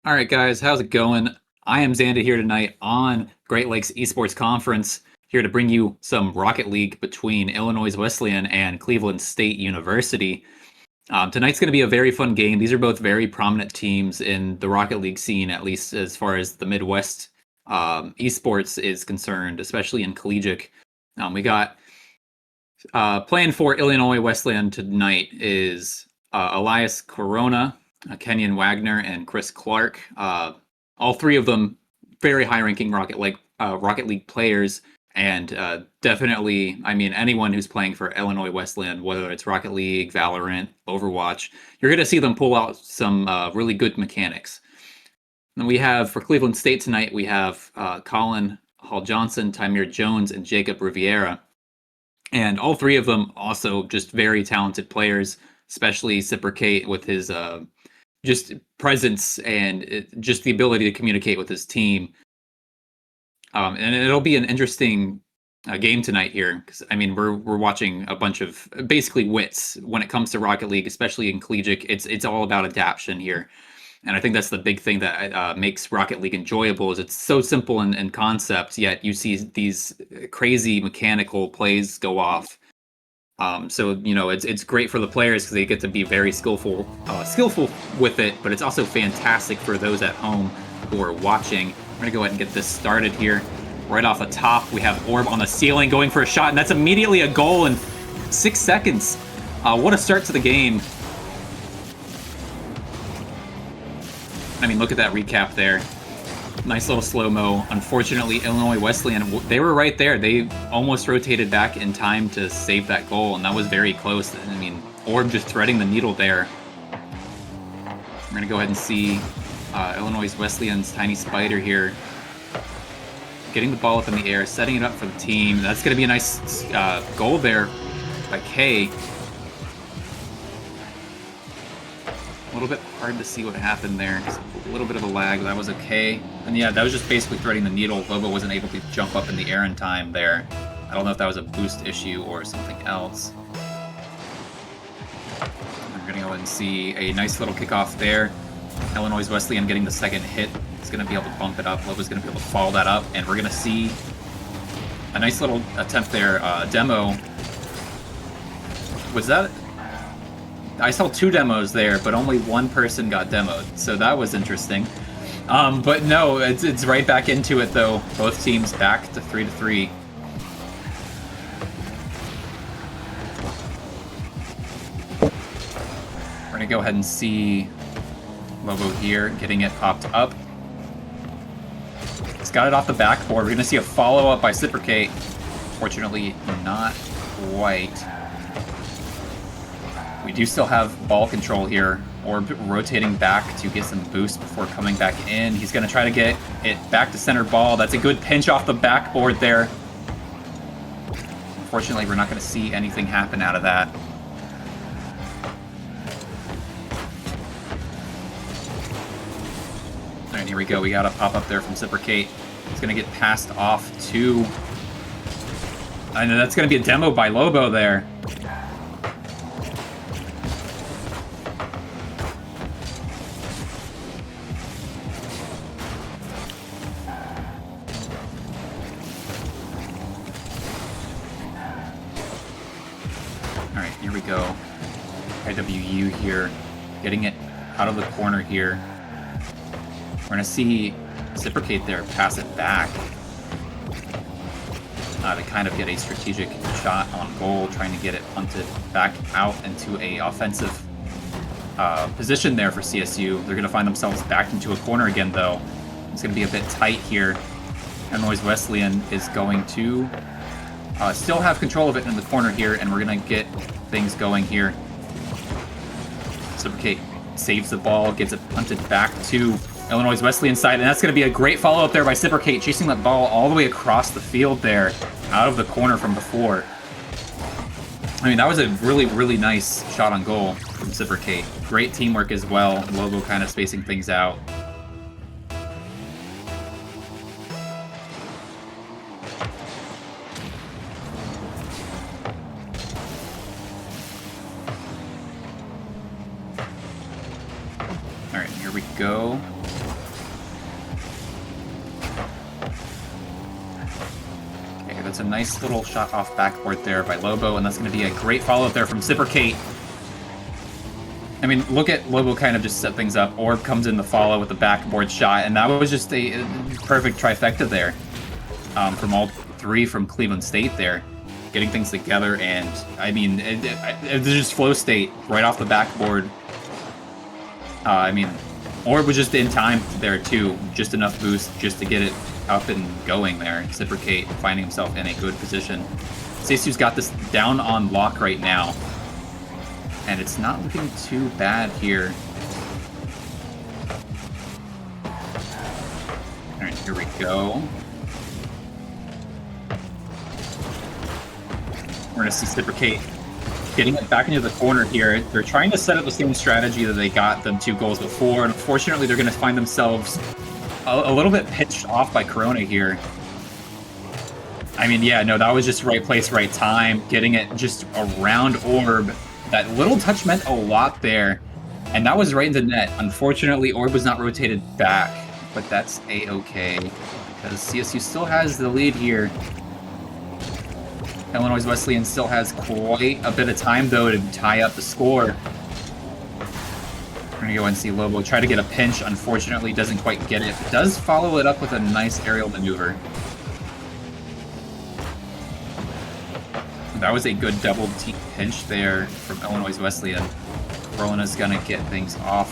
All right, guys, how's it going? I am Xanda here tonight on Great Lakes Esports Conference, here to bring you some Rocket League between Illinois Wesleyan and Cleveland State University. Tonight's going to be a very fun game. These are both very prominent teams in the Rocket League scene, at least as far as the Midwest esports is concerned, especially in collegiate. We got playing for Illinois Wesleyan tonight is Elias Corona, Kenyon Wagner, and Chris Clark. All three of them very high-ranking Rocket League players, and definitely, I mean, anyone who's playing for Illinois Wesleyan, whether it's Rocket League, Valorant, Overwatch, you're going to see them pull out some really good mechanics. And we have, for Cleveland State tonight, we have Colin Hall-Johnson, Tymir Jones, and Jacob Riviera. And all three of them also just very talented players, especially Cypricate with his just presence and just the ability to communicate with his team. And it'll be an interesting game tonight here, because I mean we're watching a bunch of basically wits when it comes to Rocket League, especially in collegiate. It's all about adaptation here, and I think that's the big thing that makes Rocket League enjoyable. Is it's so simple in concept, yet you see these crazy mechanical plays go off. So you know it's great for the players because they get to be very skillful with it, but it's also fantastic for those at home who are watching. We're gonna go ahead and get this started here. Right off the top, we have Orb on the ceiling going for a shot, and that's immediately a goal in 6 seconds. What a start to the game. I mean, look at that recap there. Nice little slow-mo. Unfortunately, Illinois Wesleyan, they were right there. They almost rotated back in time to save that goal, and that was very close. I mean, Orb just threading the needle there. We're going to go ahead and see Illinois Wesleyan's Tiny Spider here. Getting the ball up in the air, setting it up for the team. That's going to be a nice goal there by K. A little bit hard to see what happened there. Just a little bit of a lag, but that was okay. And yeah, that was just basically threading the needle. Lobo wasn't able to jump up in the air in time there. I don't know if that was a boost issue or something else. We're going to go ahead and see a nice little kickoff there. Illinois Wesleyan getting the second hit. He's going to be able to bump it up. Lobo's going to be able to follow that up. And we're going to see a nice little attempt there. Demo. Was that... I saw 2 demos there, but only one person got demoed, so that was interesting. But no, it's right back into it though. Both teams back to 3-3. We're gonna go ahead and see Lobo here getting it popped up. He's got it off the backboard. We're gonna see a follow-up by Cypricate. Fortunately, not quite. We do still have ball control here, or rotating back to get some boost before coming back in. He's going to try to get it back to center ball. That's a good pinch off the backboard there. Unfortunately, we're not going to see anything happen out of that. All right, here we go. We got a pop-up there from Cypricate. It's going to get passed off to... I know that's going to be a demo by Lobo there. Here we go. IWU here, getting it out of the corner here. We're going to see Cypricate there pass it back to kind of get a strategic shot on goal, trying to get it punted back out into a offensive position there for CSU. They're going to find themselves backed into a corner again, though. It's going to be a bit tight here. Illinois Wesleyan is going to still have control of it in the corner here, and we're going to get things going here. Cypricate saves the ball, gets it punted back to Illinois Wesleyan side, and that's going to be a great follow-up there by Cypricate, chasing that ball all the way across the field there, out of the corner from before. I mean, that was a really, really nice shot on goal from Cypricate. Great teamwork as well. Lobo kind of spacing things out. All right, here we go. It's a nice little shot off backboard there by Lobo, and that's going to be a great follow-up there from Reciprocate. I mean, look at Lobo kind of just set things up. Orb comes in the follow with the backboard shot, and that was just a perfect trifecta there from all three from Cleveland State there. Getting things together, and I mean, it's just flow state right off the backboard. I mean, Orb was just in time there too, just enough boost just to get it up and going there. Reciprocate finding himself in a good position. CSU's got this down on lock right now, and it's not looking too bad here. All right, here we go. We're going to see Reciprocate getting it back into the corner here. They're trying to set up the same strategy that they got them 2 goals before, and unfortunately they're going to find themselves a little bit pitched off by Corona here. I mean, yeah, no, that was just right place, right time, getting it just around Orb. That little touch meant a lot there, and that was right into net. Unfortunately, Orb was not rotated back, but that's A-okay, because CSU still has the lead here. Illinois Wesleyan still has quite a bit of time, though, to tie up the score. We're going to go and see Lobo try to get a pinch. Unfortunately, doesn't quite get it. Does follow it up with a nice aerial maneuver. That was a good double team pinch there from Illinois Wesleyan. Corona's going to get things off,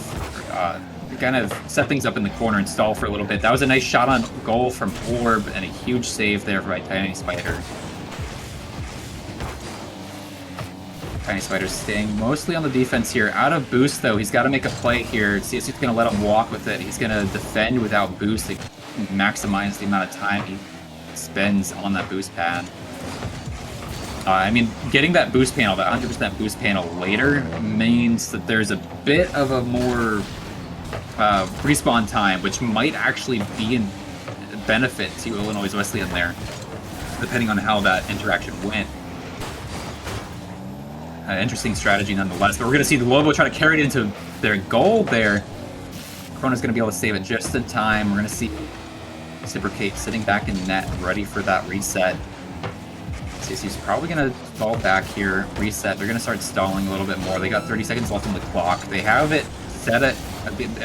kind of set things up in the corner and stall for a little bit. That was a nice shot on goal from Orb, and a huge save there by Tiny Spider. Tiny Spider's staying mostly on the defense here. Out of boost, though, he's got to make a play here. CSU's going to let him walk with it. He's going to defend without boost to maximize the amount of time he spends on that boost pad. I mean, getting that boost panel, that 100% boost panel later, means that there's a bit of a more respawn time, which might actually be in benefit to Illinois Wesleyan there, depending on how that interaction went. Interesting strategy nonetheless, but we're going to see the Lobo try to carry it into their goal there. Corona's going to be able to save it just in time. We're going to see Reciprocate sitting back in net, ready for that reset. CSU's probably going to fall back here, reset. They're going to start stalling a little bit more. They got 30 seconds left on the clock. They have it set it.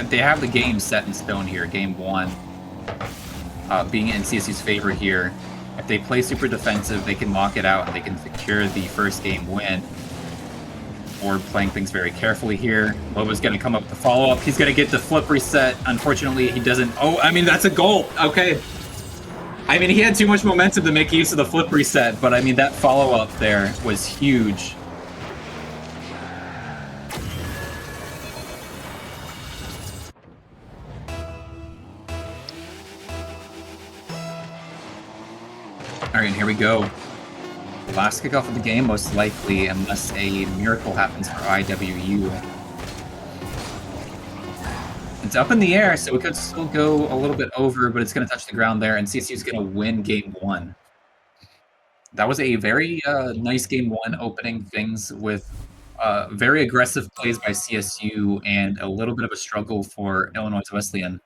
They have the game set in stone here, game 1, being in CSU's favor here. If they play super defensive, they can lock it out and they can secure the first game win. Orb playing things very carefully here. Lobo's going to come up with the follow-up. He's going to get the flip reset. Unfortunately, he doesn't. Oh, I mean, that's a goal. Okay. I mean, he had too much momentum to make use of the flip reset, but I mean, that follow-up there was huge. All right, here we go. The last kickoff of the game, most likely, unless a miracle happens for IWU. It's up in the air, so it could still go a little bit over, but it's going to touch the ground there, and CSU is going to win game 1. That was a very nice game 1, opening things with very aggressive plays by CSU and a little bit of a struggle for Illinois Wesleyan.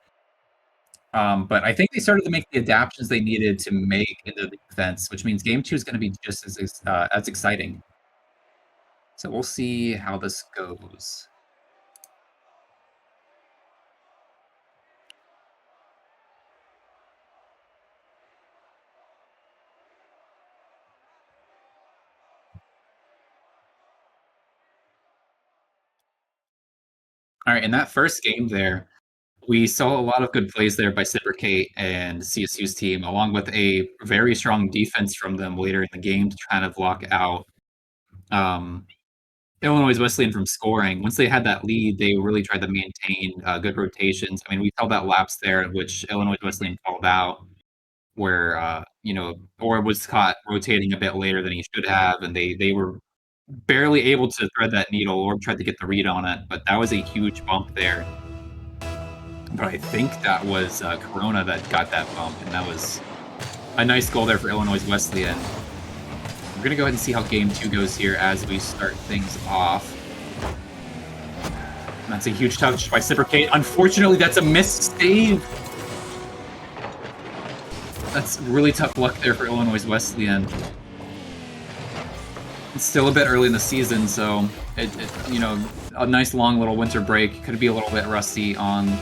But I think they started to make the adaptations they needed to make into the defense, which means game 2 is going to be just as exciting. So we'll see how this goes. All right, in that first game there, we saw a lot of good plays there by Reciprocate and CSU's team, along with a very strong defense from them later in the game to kind of block out Illinois Wesleyan from scoring. Once they had that lead, they really tried to maintain good rotations. I mean, we saw that lapse there, which Illinois Wesleyan called out, where Orb was caught rotating a bit later than he should have, and they were barely able to thread that needle. Orb tried to get the read on it, but that was a huge bump there. But I think that was Corona that got that bump, and that was a nice goal there for Illinois Wesleyan. We're going to go ahead and see how game 2 goes here as we start things off. That's a huge touch by Reciprocate. Unfortunately, that's a missed save. That's really tough luck there for Illinois Wesleyan. It's still a bit early in the season, so you know, a nice long little winter break. Could be a little bit rusty on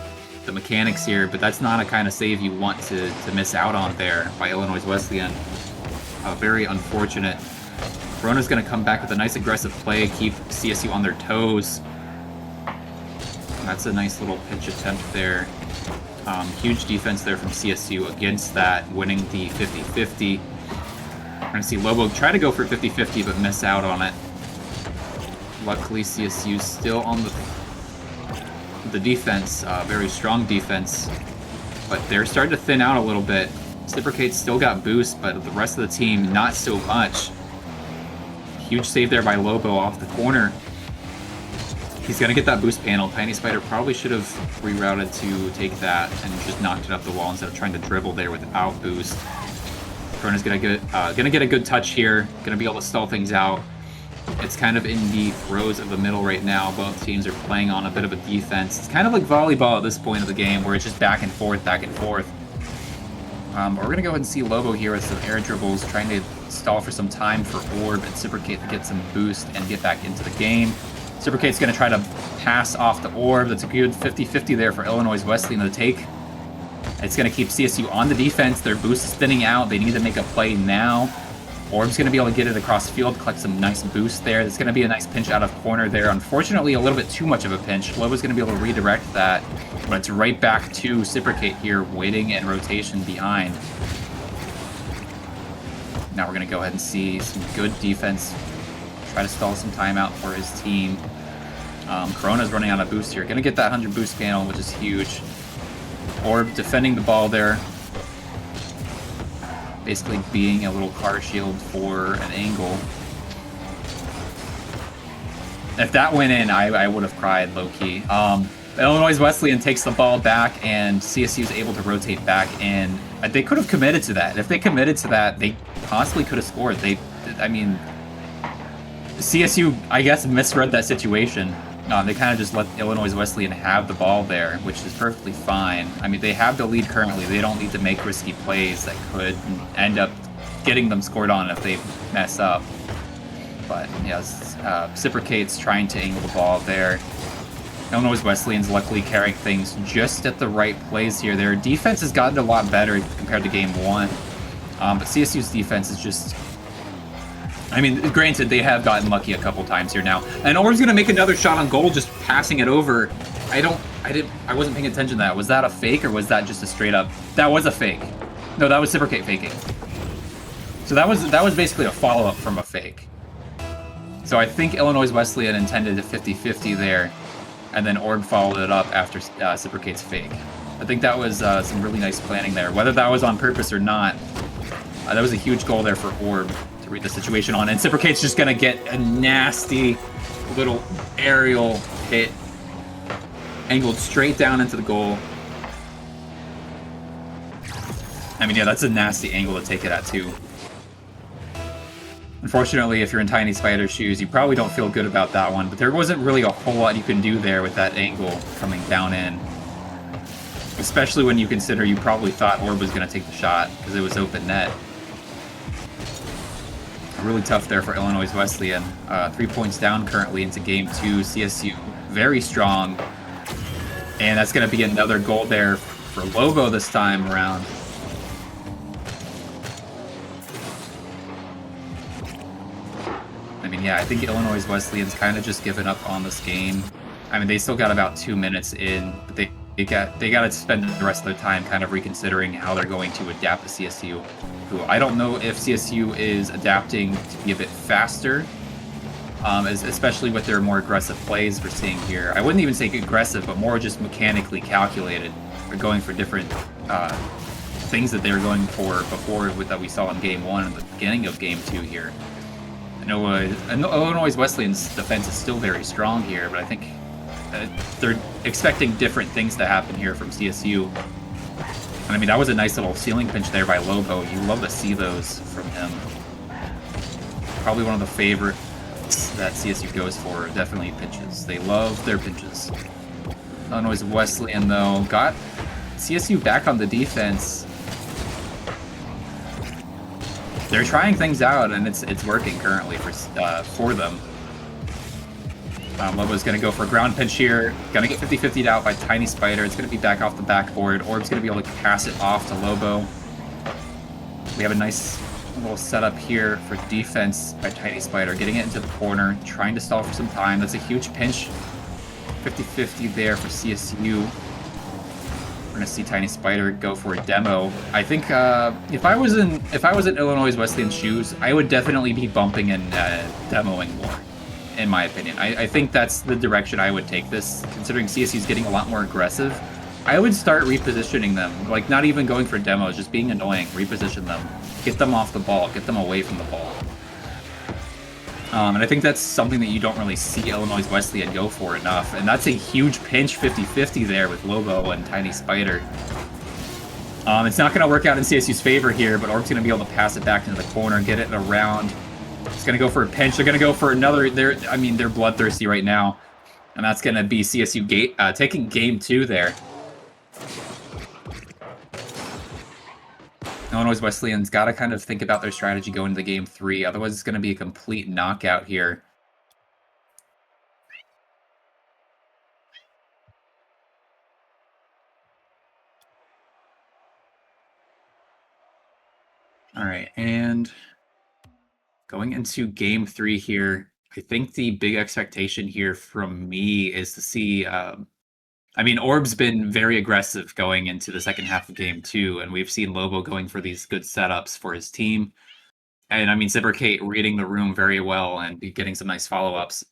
the mechanics here, but that's not a kind of save you want to miss out on there by Illinois Wesleyan. Very unfortunate. Corona's going to come back with a nice aggressive play, keep CSU on their toes. That's a nice little pitch attempt there. Huge defense there from CSU against that, winning the 50-50. We're going to see Lobo try to go for 50-50, but miss out on it. Luckily, CSU still on the defense, very strong defense, but they're starting to thin out a little bit. Reciprocate's still got boost, but the rest of the team, not so much. Huge save there by Lobo off the corner. He's going to get that boost panel. Tiny Spider probably should have rerouted to take that and just knocked it up the wall instead of trying to dribble there without boost. Corona's going to get a good touch here. Going to be able to stall things out. It's kind of in the throes of the middle right now. Both teams are playing on a bit of a defense. It's kind of like volleyball at this point of the game where it's just back and forth, back and forth. We're going to go ahead and see Lobo here with some air dribbles, trying to stall for some time for Orb and Reciprocate to get some boost and get back into the game. Reciprocate's going to try to pass off the Orb. That's a good 50-50 there for Illinois Wesleyan to take. It's going to keep CSU on the defense. Their boost is thinning out. They need to make a play now. Orb's going to be able to get it across field, collect some nice boost there. There's going to be a nice pinch out of corner there. Unfortunately, a little bit too much of a pinch. Lobo's going to be able to redirect that, but it's right back to Reciprocate here, waiting in rotation behind. Now we're going to go ahead and see some good defense. Try to stall some time out for his team. Corona's running out of boost here. Going to get that 100 boost panel, which is huge. Orb defending the ball there. Basically being a little car shield for an angle. If that went in, I would have cried low-key. Illinois Wesleyan takes the ball back, and CSU is able to rotate back, and they could have committed to that. If they committed to that, they possibly could have scored. I mean, CSU, I guess, misread that situation. They kind of just let Illinois Wesleyan have the ball there, which is perfectly fine. I mean, they have the lead currently. They don't need to make risky plays that could end up getting them scored on if they mess up. But, yes, Reciprocate's trying to angle the ball there. Illinois Wesleyan's luckily carrying things just at the right plays here. Their defense has gotten a lot better compared to Game 1. But CSU's defense is just... I mean, granted, they have gotten lucky a couple times here now. And Orb's going to make another shot on goal, just passing it over. I wasn't paying attention to that. Was that a fake, or was that just a straight up? That was a fake. No, that was Reciprocate faking. So that was basically a follow-up from a fake. So I think Illinois Wesleyan intended a 50-50 there, and then Orb followed it up after Reciprocate's fake. I think that was some really nice planning there. Whether that was on purpose or not, that was a huge goal there for Orb. Read the situation on, and Reciprocate's just gonna get a nasty little aerial hit angled straight down into the goal. I mean, yeah, that's a nasty angle to take it at too. Unfortunately, if you're in Tiny Spider's shoes, you probably don't feel good about that one, but there wasn't really a whole lot you can do there with that angle coming down in. Especially when you consider you probably thought Orb was gonna take the shot because it was open net. Really tough there for Illinois Wesleyan. 3 points down currently into Game 2. CSU very strong. And that's going to be another goal there for Lobo this time around. I mean, yeah, I think Illinois Wesleyan's kind of just given up on this game. I mean, they still got about 2 minutes in, but they got to spend the rest of their time kind of reconsidering how they're going to adapt to CSU. Who I don't know if CSU is adapting to be a bit faster, especially with their more aggressive plays we're seeing here. I wouldn't even say aggressive, but more just mechanically calculated. They're going for different things that they were going for before that we saw in Game 1 and the beginning of Game 2 here. I know Illinois Wesleyan's defense is still very strong here, but I think they're expecting different things to happen here from CSU. And I mean, that was a nice little ceiling pinch there by Lobo. You love to see those from him. Probably one of the favorites that CSU goes for, definitely pinches. They love their pinches. Illinois Wesleyan, though, got CSU back on the defense. they're trying things out, and it's working currently for them. Lobo's going to go for a ground pinch here. Going to get 50-50'd out by Tiny Spider. It's going to be back off the backboard. Orb's going to be able to pass it off to Lobo. We have a nice little setup here for defense by Tiny Spider. Getting it into the corner, trying to stall for some time. That's a huge pinch. 50-50 there for CSU. We're going to see Tiny Spider go for a demo. I think if I was in Illinois Wesleyan's shoes, I would definitely be bumping and demoing more. In my opinion, I think that's the direction I would take this, considering CSU's getting a lot more aggressive. I would start repositioning them, like not even going for demos, just being annoying, reposition them, get them off the ball, get them away from the ball. And I think that's something that you don't really see Illinois Wesleyan go for enough, and that's a huge pinch 50-50 there with Lobo and Tiny Spider. It's not going to work out in CSU's favor here, but Orb's going to be able to pass it back into the corner, get it around. It's going to go for a pinch. They're going to go for another. They're bloodthirsty right now. And that's going to be CSU taking game 2 there. Illinois Wesleyan's got to kind of think about their strategy going into game 3. Otherwise, it's going to be a complete knockout here. All right, and going into game 3 here, I think the big expectation here from me is to see, Orb's been very aggressive going into the second half of game 2, and we've seen Lobo going for these good setups for his team. And Zipperkate reading the room very well and getting some nice follow-ups.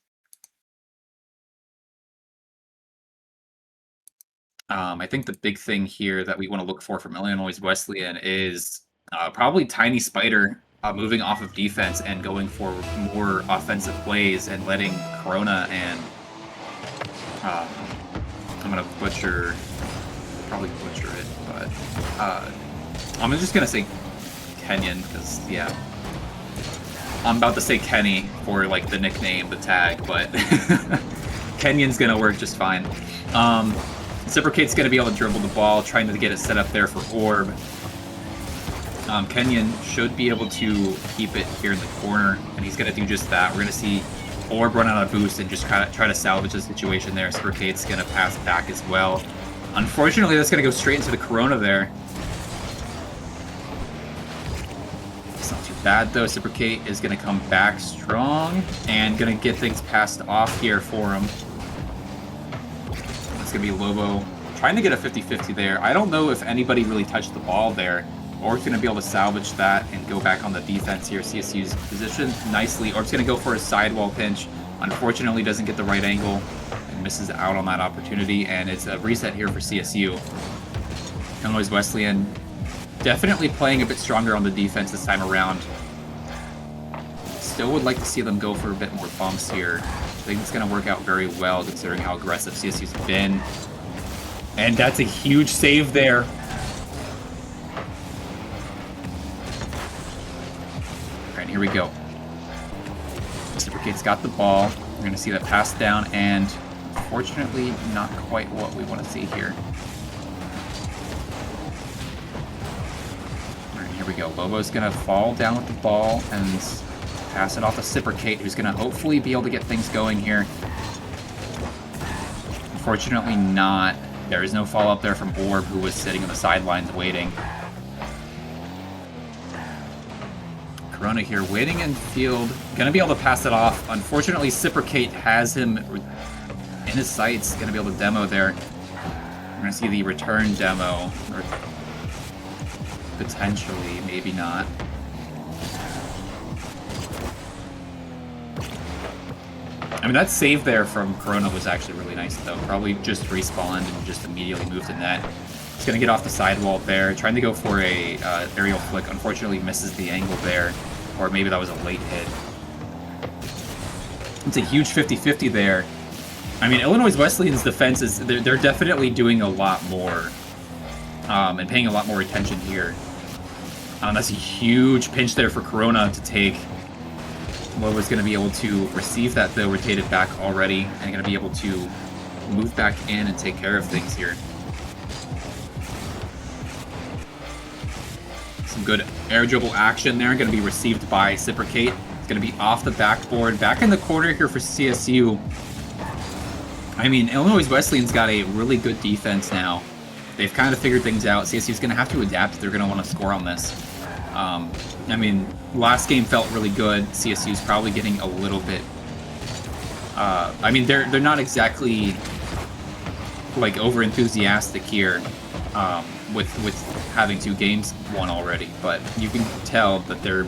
I think the big thing here that we want to look for from Illinois Wesleyan is probably Tiny Spider moving off of defense and going for more offensive plays and letting Corona and I'm gonna probably butcher it, but I'm just gonna say Kenyon because yeah, I'm about to say Kenny for like the nickname, the tag, but Kenyon's gonna work just fine. Zipperkate's gonna be able to dribble the ball, trying to get it set up there for Orb. Kenyon should be able to keep it here in the corner, and he's going to do just that. We're going to see Orb run out of boost and just try to salvage the situation there. Zipperkate's going to pass back as well. Unfortunately, that's going to go straight into the Corona there. It's not too bad, though. Zipperkate is going to come back strong and going to get things passed off here for him. It's going to be Lobo trying to get a 50-50 there. I don't know if anybody really touched the ball there. Orb's going to be able to salvage that and go back on the defense here. CSU's positioned nicely. Orb's going to go for a sidewall pinch. Unfortunately, doesn't get the right angle and misses out on that opportunity. And it's a reset here for CSU. Illinois Wesleyan definitely playing a bit stronger on the defense this time around. Still would like to see them go for a bit more bumps here. I think it's going to work out very well considering how aggressive CSU's been. And that's a huge save there. Here we go. Zipperkate's got the ball. We're going to see that pass down, and unfortunately, not quite what we want to see here. All right, here we go. Lobo's going to fall down with the ball and pass it off to Zipperkate, who's going to hopefully be able to get things going here. Unfortunately not. There is no follow-up there from Orb, who was sitting on the sidelines waiting. Corona here, waiting in field, gonna be able to pass it off. Unfortunately, Zipperkate has him in his sights, gonna be able to demo there. We're gonna see the return demo, or potentially, maybe not. That save there from Corona was actually really nice, though. Probably just respawned and just immediately moved the net. He's gonna get off the sidewall there, trying to go for a aerial flick. Unfortunately, misses the angle there. Or maybe that was a late hit. It's a huge 50-50 there. Illinois Wesleyan's defense is they're definitely doing a lot more and paying a lot more attention here. That's a huge pinch there for Corona to take. Lobo's going to be able to receive that, though, rotated back already, and going to be able to move back in and take care of things here. Some good air dribble action there. Going to be received by Cipricate. It's going to be off the backboard. Back in the corner here for CSU. I mean, Illinois Wesleyan's got a really good defense now. They've kind of figured things out. CSU's going to have to adapt if they're going to want to score on this. I mean, last game felt really good. CSU's probably getting a little bit... I mean, they're not exactly like over enthusiastic here with having 2 games won already, but you can tell that they're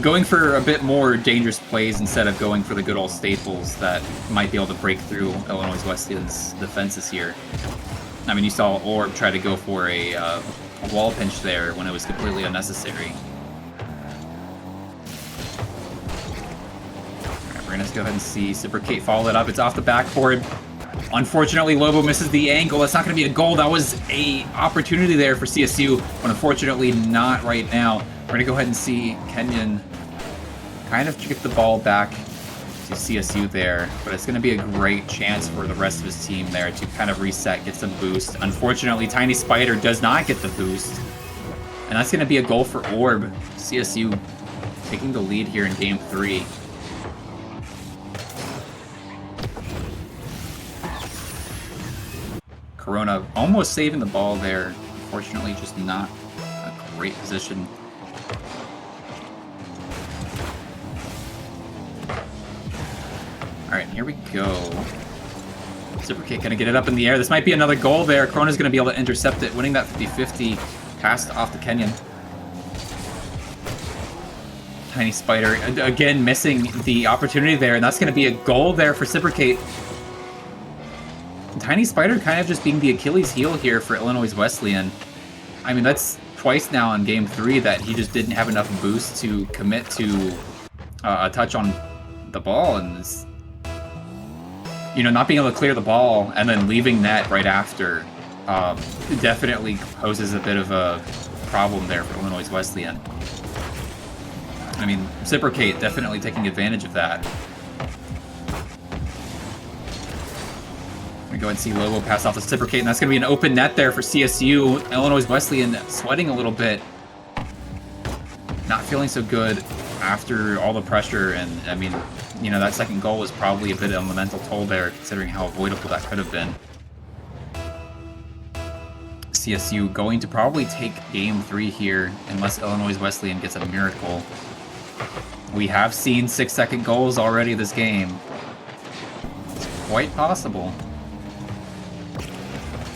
going for a bit more dangerous plays instead of going for the good old staples that might be able to break through Illinois Wesleyan's defenses here. I mean, you saw Orb try to go for a wall pinch there when it was completely unnecessary. Alright, we're gonna go ahead and see Cipricate follow it up. It's off the backboard. Unfortunately, Lobo misses the angle. That's not going to be a goal. That was a opportunity there for CSU, but unfortunately not right now. We're going to go ahead and see Kenyon kind of get the ball back to CSU there, but it's going to be a great chance for the rest of his team there to kind of reset, get some boost. Unfortunately, Tiny Spider does not get the boost, and that's going to be a goal for Orb. CSU taking the lead here in Game 3. Corona almost saving the ball there. Unfortunately, just not a great position. Alright, here we go. Cipricate gonna get it up in the air. This might be another goal there. Corona's gonna be able to intercept it, winning that 50-50. Pass off to Kenyon. Tiny Spider, again, missing the opportunity there, and that's gonna be a goal there for Cipricate. Tiny Spider kind of just being the Achilles heel here for Illinois Wesleyan. I mean, that's twice now in Game 3 that he just didn't have enough boost to commit to a touch on the ball, and you know, not being able to clear the ball and then leaving net right after definitely poses a bit of a problem there for Illinois Wesleyan. I mean, Cipricate definitely taking advantage of that. Go and see Lobo pass off the Cipricate, and that's going to be an open net there for CSU. Illinois Wesleyan sweating a little bit. Not feeling so good after all the pressure, and I mean, you know, that second goal was probably a bit of a mental toll there, considering how avoidable that could have been. CSU going to probably take Game 3 here, unless Illinois Wesleyan gets a miracle. We have seen 6-second goals already this game. It's quite possible.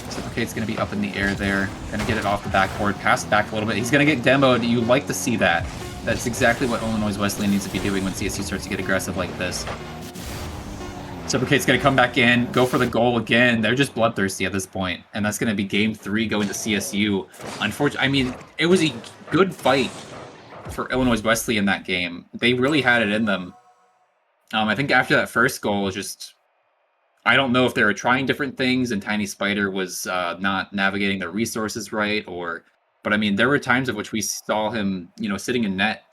Cipricate's going to be up in the air there. Going to get it off the backboard, pass back a little bit. He's going to get demoed. You like to see that. That's exactly what Illinois Wesleyan needs to be doing when CSU starts to get aggressive like this. Cipricate's going to come back in, go for the goal again. They're just bloodthirsty at this point, and that's going to be Game 3 going to CSU. Unfortunately, I mean, it was a good fight for Illinois Wesleyan in that game. They really had it in them. I think after that first goal, just... I don't know if they were trying different things and Tiny Spider was not navigating their resources right, but I mean, there were times of which we saw him, you know, sitting in net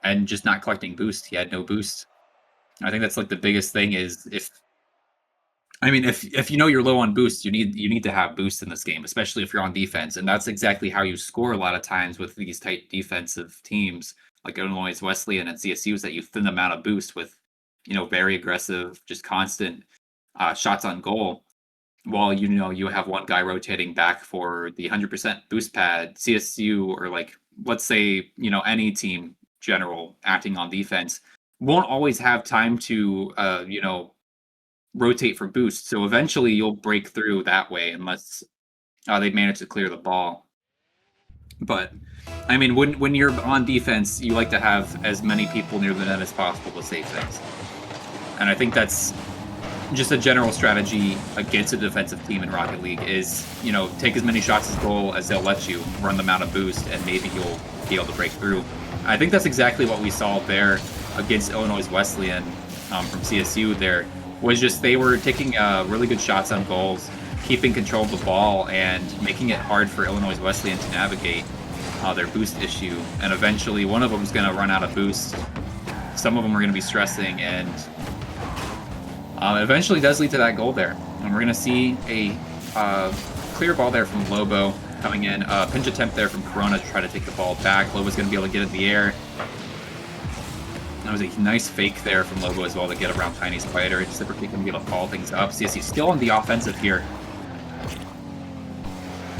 and just not collecting boost. He had no boost. I think that's like the biggest thing is if you know you're low on boost, you need to have boost in this game, especially if you're on defense, and that's exactly how you score a lot of times with these tight defensive teams like Illinois Wesleyan and CSU, is that you thin them out of boost with, you know, very aggressive, just constant shots on goal, while you know you have one guy rotating back for the 100% boost pad. CSU, or like let's say, you know, any team general acting on defense, won't always have time to you know, rotate for boost. So eventually you'll break through that way unless they manage to clear the ball. But I mean, when you're on defense, you like to have as many people near the net as possible to save things, and I think that's just a general strategy against a defensive team in Rocket League is, you know, take as many shots as goal as they'll let you, run them out of boost, and maybe you'll be able to break through. I think that's exactly what we saw there against Illinois Wesleyan from CSU. There was just they were taking really good shots on goals, keeping control of the ball, and making it hard for Illinois Wesleyan to navigate their boost issue. And eventually one of them is going to run out of boost. Some of them are going to be stressing, and eventually does lead to that goal there. And we're going to see a clear ball there from Lobo. coming in. Pinch attempt there from Corona to try to take the ball back. Lobo's going to be able to get it in the air. That was a nice fake there from Lobo as well to get around Tiny Spider. Reciprocate going to be able to follow things up. CSU still on the offensive here.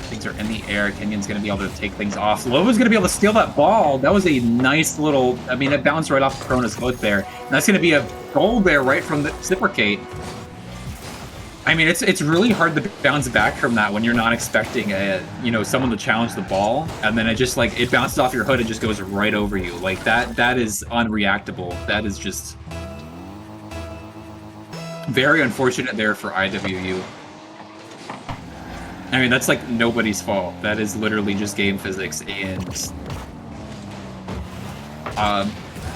Things are in the air. Kenyon's going to be able to take things off. Lobo's going to be able to steal that ball. That was a nice little... I mean, it bounced right off Corona's foot there. And that's going to be a goal there right from the Reciprocate. I mean, it's really hard to bounce back from that when you're not expecting someone to challenge the ball, and then it just it bounces off your hood and just goes right over you. Like that is unreactable. That is just very unfortunate there for IWU. I mean, that's like nobody's fault. That is literally just game physics, and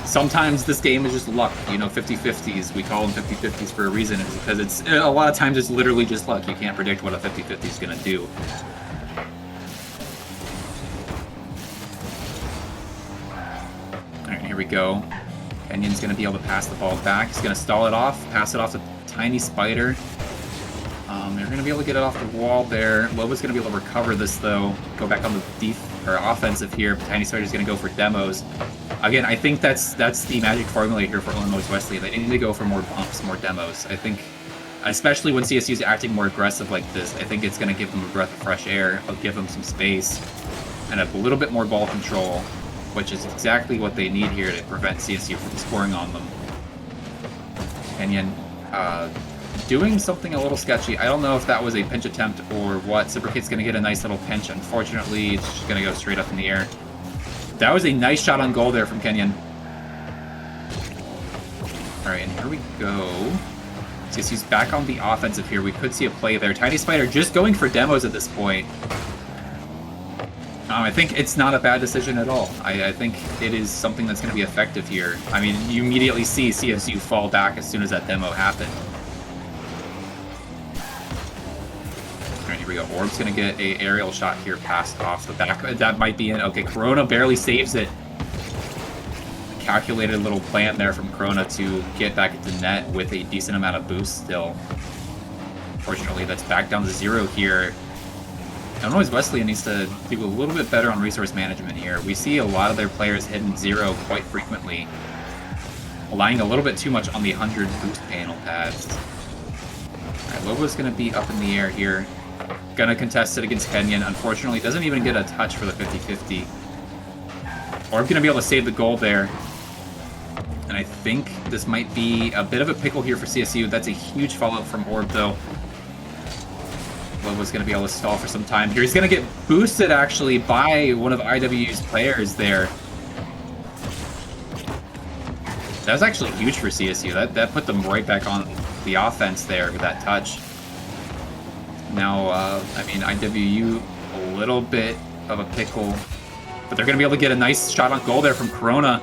sometimes this game is just luck, 50-50s. We call them 50-50s for a reason. It's because a lot of times it's literally just luck. You can't predict what a 50-50 is going to do. All right, here we go. Kenyon's going to be able to pass the ball back. He's going to stall it off, pass it off to Tiny Spider. They're going to be able to get it off the wall there. Lobo's going to be able to recover this, though. Go back on the offensive here. Tiny Spider's going to go for demos. Again, I think that's the magic formula here for Illinois Wesleyan. They need to go for more bumps, more demos. I think, especially when CSU is acting more aggressive like this, I think it's going to give them a breath of fresh air. It'll give them some space and a little bit more ball control, which is exactly what they need here to prevent CSU from scoring on them. Kenyon doing something a little sketchy. I don't know if that was a pinch attempt or what. Reciprocate's going to get a nice little pinch. Unfortunately, it's just going to go straight up in the air. That was a nice shot on goal there from Kenyon. All right, and here we go. CSU's back on the offensive here. We could see a play there. Tiny Spider just going for demos at this point. I think it's not a bad decision at all. I think it is something that's going to be effective here. I mean, you immediately see CSU fall back as soon as that demo happened. Here we go. Orb's going to get a aerial shot here passed off the back. That might be it. Okay, Corona barely saves it. Calculated little plan there from Corona to get back into net with a decent amount of boost still. Fortunately, that's back down to 0 here. Illinois Wesleyan needs to do a little bit better on resource management here. We see a lot of their players hitting 0 quite frequently, relying a little bit too much on the 100 boost panel pads. All right, Lobo's going to be up in the air here. Gonna contest it against Kenyon. Unfortunately, doesn't even get a touch for the 50-50. Orb gonna be able to save the goal there. And I think this might be a bit of a pickle here for CSU. That's a huge follow-up from Orb, though. Lobo's gonna be able to stall for some time here. He's gonna get boosted, actually, by one of IWU's players there. That was actually huge for CSU. That put them right back on the offense there with that touch. Now, I mean, IWU a little bit of a pickle, but they're going to be able to get a nice shot on goal there from Corona.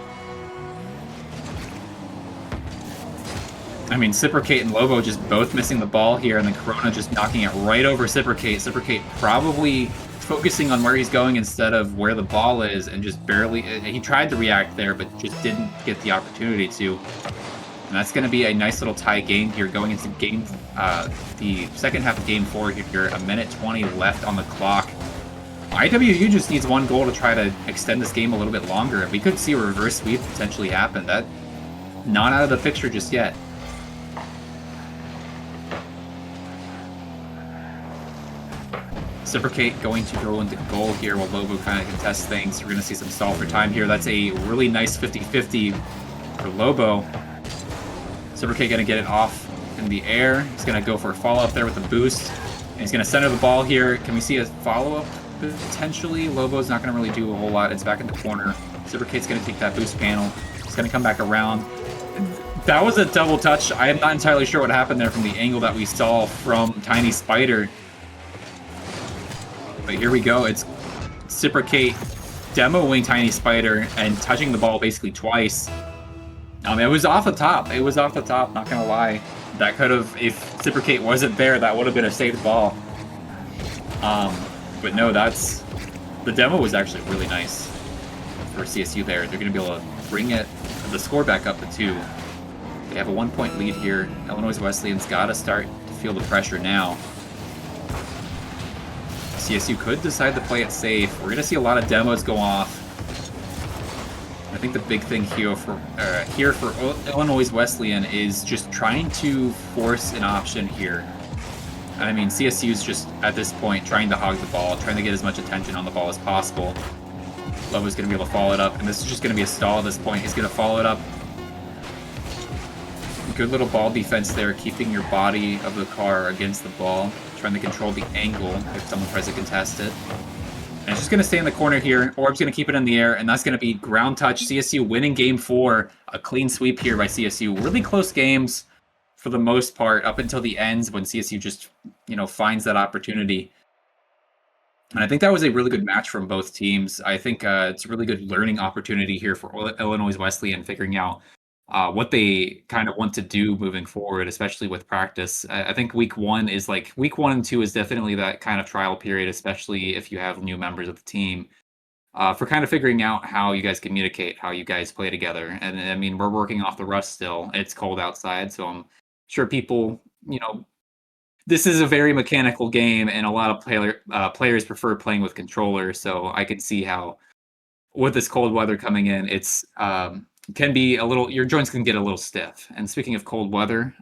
I mean, Reciprocate and Lobo just both missing the ball here, and then Corona just knocking it right over Reciprocate. Reciprocate probably focusing on where he's going instead of where the ball is, and just barely... He tried to react there, but just didn't get the opportunity to. And that's going to be a nice little tie game here going into the second half of Game 4 here. 1:20 left on the clock. IWU just needs one goal to try to extend this game a little bit longer. We could see a reverse sweep potentially happen. That not out of the picture just yet. Reciprocate going to go into goal here while Lobo kind of contests things. We're going to see some stall for time here. That's a really nice 50-50 for Lobo. Reciprocate going to get it off in the air. He's going to go for a follow-up there with a boost. And he's going to center the ball here. Can we see a follow-up potentially? Lobo's not going to really do a whole lot. It's back in the corner. Reciprocate's going to take that boost panel. It's going to come back around. That was a double touch. I am not entirely sure what happened there from the angle that we saw from Tiny Spider. But here we go. It's Reciprocate demoing Tiny Spider and touching the ball basically twice. It was off the top. It was off the top, not gonna lie. That could have, if Reciprocate wasn't there, that would have been a saved ball. But no, the demo was actually really nice for CSU there. They're gonna be able to bring the score back up to 2. They have a 1-point lead here. Illinois Wesleyan's gotta start to feel the pressure now. CSU could decide to play it safe. We're going to see a lot of demos go off. I think the big thing here for Illinois Wesleyan is just trying to force an option here. And I mean, CSU is just, at this point, trying to hog the ball, trying to get as much attention on the ball as possible. Love is going to be able to follow it up, and this is just going to be a stall at this point. He's going to follow it up. Good little ball defense there, keeping your body of the car against the ball, trying to control the angle if someone tries to contest it. And it's just going to stay in the corner here. Orb's going to keep it in the air, and that's going to be ground touch. CSU winning game 4. A clean sweep here by CSU. Really close games for the most part up until the ends when CSU just, finds that opportunity. And I think that was a really good match from both teams. I think it's a really good learning opportunity here for Illinois Wesleyan, figuring out what they kind of want to do moving forward, especially with practice. I think week 1 and 2 is definitely that kind of trial period, especially if you have new members of the team, for kind of figuring out how you guys communicate, how you guys play together. And I mean, we're working off the rust still. It's cold outside, so I'm sure people, this is a very mechanical game, and a lot of players prefer playing with controllers. So I can see how, with this cold weather coming in, it's can be your joints can get a little stiff. And speaking of cold weather,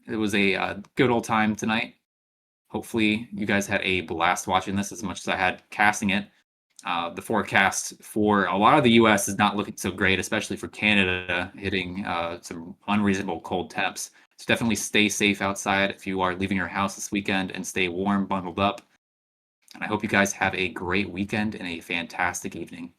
it was a good old time tonight. Hopefully you guys had a blast watching this as much as I had casting it. The forecast for a lot of the U.S. is not looking so great, especially for Canada, hitting some unreasonable cold temps. So definitely stay safe outside if you are leaving your house this weekend, and stay warm, bundled up. And I hope you guys have a great weekend and a fantastic evening.